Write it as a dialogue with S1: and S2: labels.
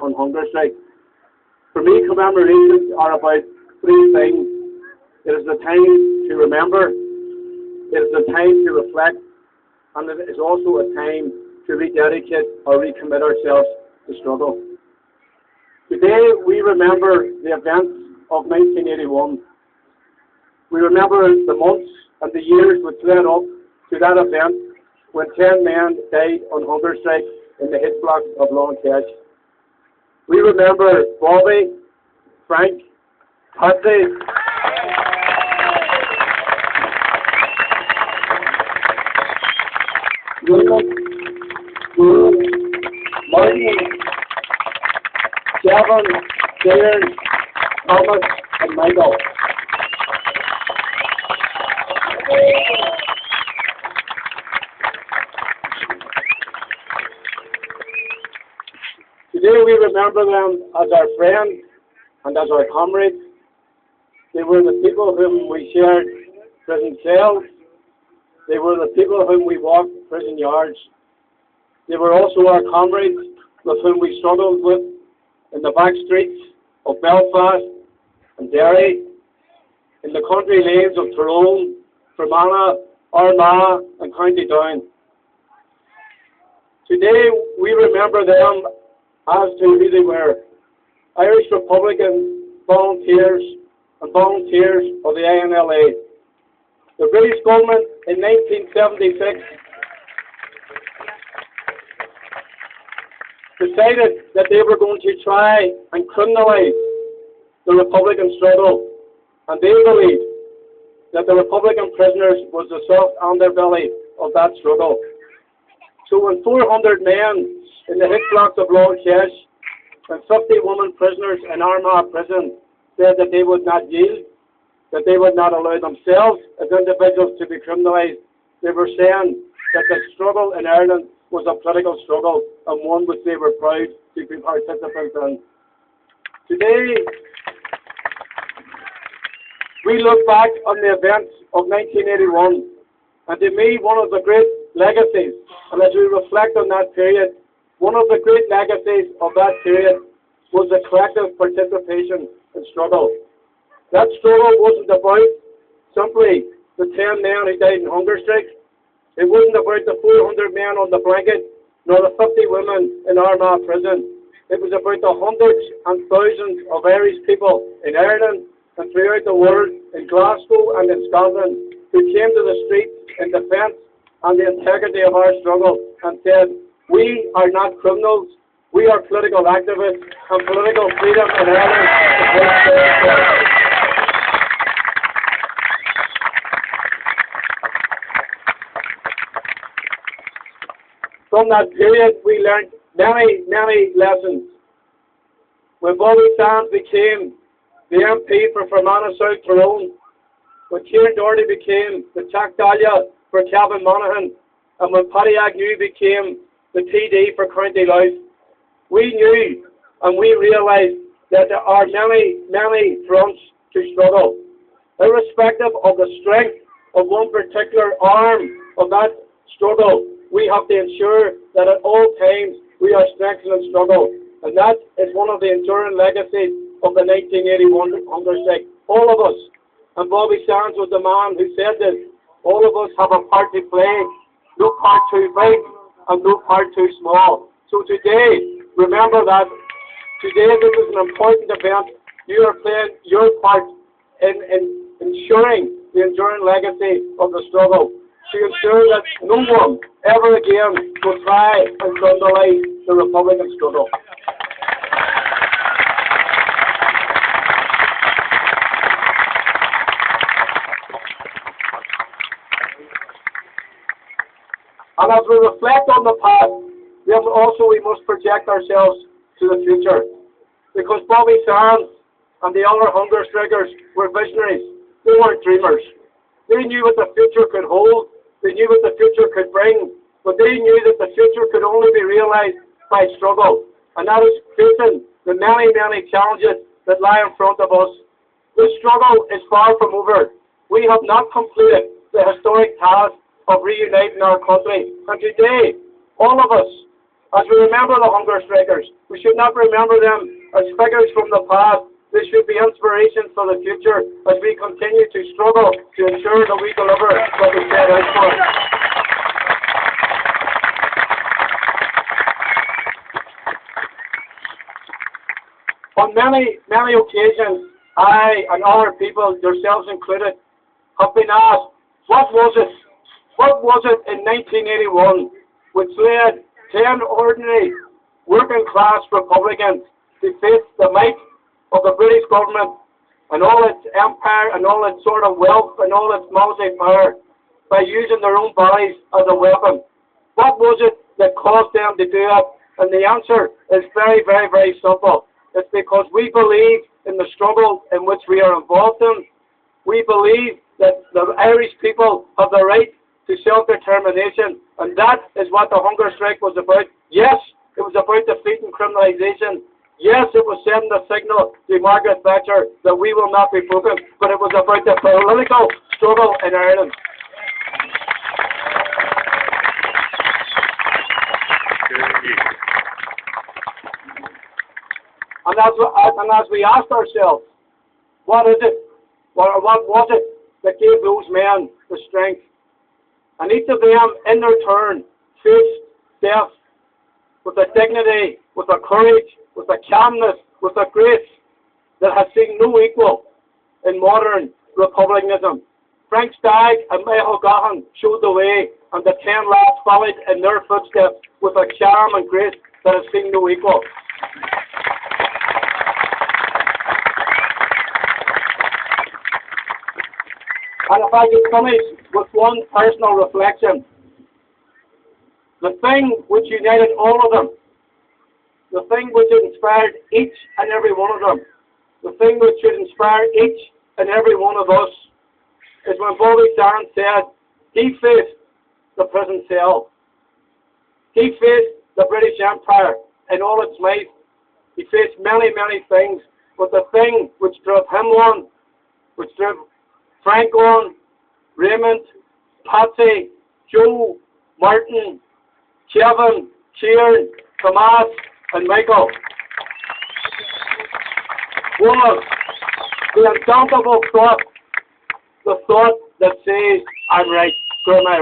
S1: on hunger strike. For me, commemorations are about three things. It is the time to remember, it is the time to reflect, and it is also a time to rededicate or recommit ourselves to struggle. Today we remember the events of 1981. We remember the months and the years which led up to that event when 10 men died on hunger strike in the heat blocks of Long Kesh. We remember Bobby, Frank, Patsy, William, Martin, Kevin, Darren, Thomas, and Michael. Today we remember them as our friends and as our comrades. They were the people whom we shared prison cells. They were the people whom we walked prison yards. They were also our comrades with whom we struggled with in the back streets of Belfast and Derry, in the country lanes of Tyrone, Fermanagh, Armagh and County Down. Today we remember them as to who they were: Irish Republican volunteers and volunteers of the INLA. The British government in 1976 decided that they were going to try and criminalise the Republican struggle, and they believed that the Republican prisoners was the soft underbelly of that struggle. So when 400 men in the hit blocks of Long Kesh and 50 women prisoners in Armagh prison said that they would not yield, that they would not allow themselves as individuals to be criminalised, they were saying that the struggle in Ireland was a political struggle and one which they were proud to be participants in. Today, we look back on the events of 1981, and to me, one of the great legacies, and as we reflect on that period, one of the great legacies of that period was the collective participation in struggle. That struggle wasn't about simply the 10 men who died in hunger strike. It wasn't about the 400 men on the blanket, nor the 50 women in Armagh prison. It was about the hundreds and thousands of Irish people in Ireland and throughout the world, in Glasgow and in Scotland, who came to the streets in defence and the integrity of our struggle and said, "We are not criminals, we are political activists, and political freedom in Ireland is." From that period, we learned many lessons. When Bobby Sands became the MP for Fermanagh South Tyrone, when Kieran Doherty became the Tac Taoiseach for Kevin Monaghan, and when Paddy Agnew became the TD for County Louth, we knew and we realised that there are many fronts to struggle. Irrespective of the strength of one particular arm of that struggle, we have to ensure that at all times we are strengthened in struggle. And that is one of the enduring legacies of the 1981 hunger strike. All of us, and Bobby Sands was the man who said this, all of us have a part to play, no part too big and no part too small. So today, remember that. Today this is an important event. You are playing your part in ensuring the enduring legacy of the struggle, to ensure that no one ever again will try and criminalise the Republican struggle. And as we reflect on the past, we must project ourselves to the future. Because Bobby Sands and the other hunger strikers were visionaries. They weren't dreamers. They knew what the future could hold. They knew what the future could bring. But they knew that the future could only be realised by struggle. And that is facing the many challenges that lie in front of us. This struggle is far from over. We have not completed the historic task of reuniting our country. And today, all of us, as we remember the hunger strikers, We should not remember them as figures from the past. They should be inspiration for the future as we continue to struggle to ensure that we deliver what we set out for. On many, many occasions, I and other people, yourselves included, have been asked, what was it in 1981 which led 10 ordinary working class Republicans to face the might of the British government and all its empire and all its sort of wealth and all its military power by using their own bodies as a weapon? What was it that caused them to do it? And the answer is very, very, very simple. It's because we believe in the struggle in which we are involved in. We believe that the Irish people have the right to self-determination, and that is what the hunger strike was about. Yes, it was about defeating criminalisation. Yes, it was sending a signal to Margaret Thatcher that we will not be broken, but it was about the political struggle in Ireland. And as we asked ourselves, what is it, what was it that gave those men the strength? And each of them, in their turn, faced death with a dignity, with a courage, with a calmness, with a grace that has seen no equal in modern republicanism. Frank Stagg and Michael Gahan showed the way, and the 10 lads followed in their footsteps with a charm and grace that has seen no equal. And if I could finish with one personal reflection, the thing which united all of them, the thing which inspired each and every one of them, the thing which should inspire each and every one of us, is when Bobby Sands said he faced the prison cell. He faced the British Empire in all its might. He faced many, many things, but the thing which drove him on, which drove Frank on, Raymond, Patsy, Joe, Martin, Kevin, Kieran, Tomas, and Michael, was the indomitable thought, the thought that says, I'm right, go my